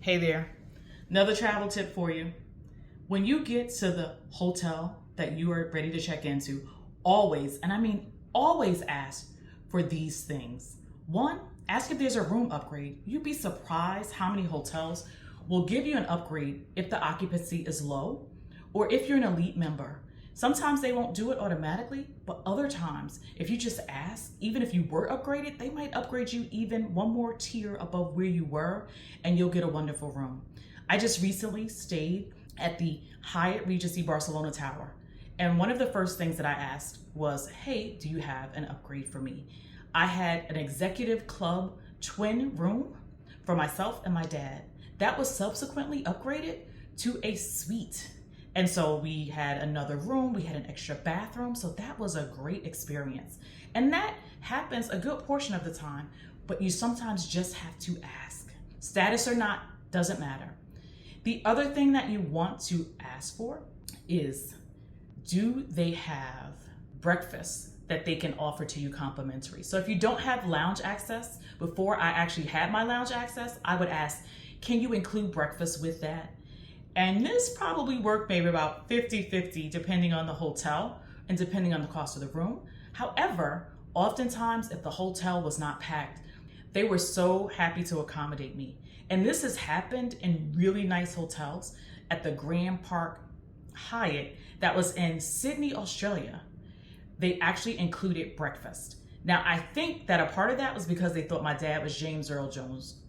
Hey there, another travel tip for you. When you get to the hotel that you are ready to check into, always, and I mean always ask for these things. One, ask if there's a room upgrade. You'd be surprised how many hotels will give you an upgrade if the occupancy is low or if you're an elite member. Sometimes they won't do it automatically, but other times, if you just ask, even if you were upgraded, they might upgrade you even one more tier above where you were, and you'll get a wonderful room. I just recently stayed at the Hyatt Regency Barcelona Tower, and one of the first things that I asked was, hey, do you have an upgrade for me? I had an executive club twin room for myself and my dad. That was subsequently upgraded to a suite. And so we had another room, we had an extra bathroom, so that was a great experience. And that happens a good portion of the time, but you sometimes just have to ask. Status or not, doesn't matter. The other thing that you want to ask for is, do they have breakfast that they can offer to you complimentary? So if you don't have lounge access, before I actually had my lounge access, I would ask, can you include breakfast with that? And this probably worked maybe about 50-50 depending on the hotel and depending on the cost of the room. However, oftentimes if the hotel was not packed, they were so happy to accommodate me. And this has happened in really nice hotels at the Grand Park Hyatt that was in Sydney, Australia. They actually included breakfast. Now, I think that a part of that was because they thought my dad was James Earl Jones.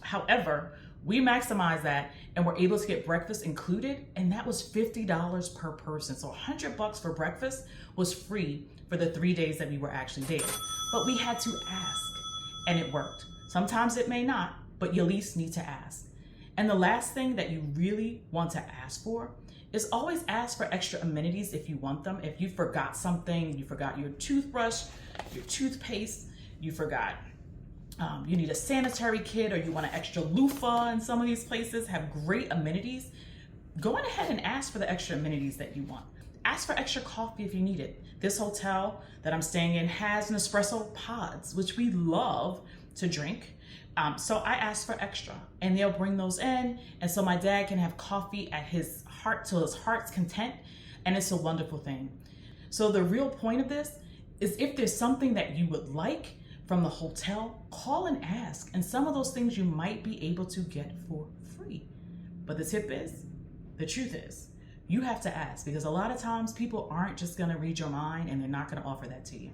However, we maximized that and were able to get breakfast included, and that was $50 per person. So $100 for breakfast was free for the 3 days that we were actually there. But we had to ask, and it worked. Sometimes it may not, but you at least need to ask. And the last thing that you really want to ask for is always ask for extra amenities if you want them. If you forgot something, you forgot your toothbrush, your toothpaste, you forgot you need a sanitary kit, or you want an extra loofah in some of these places, have great amenities. Go on ahead and ask for the extra amenities that you want. Ask for extra coffee if you need it. This hotel that I'm staying in has Nespresso pods, which we love to drink. So I asked for extra, and they'll bring those in. And so my dad can have coffee at his heart to his heart's content. And it's a wonderful thing. So the real point of this is, if there's something that you would like from the hotel, call and ask. And some of those things you might be able to get for free. But the tip is, the truth is, you have to ask, because a lot of times people aren't just gonna read your mind and they're not gonna offer that to you.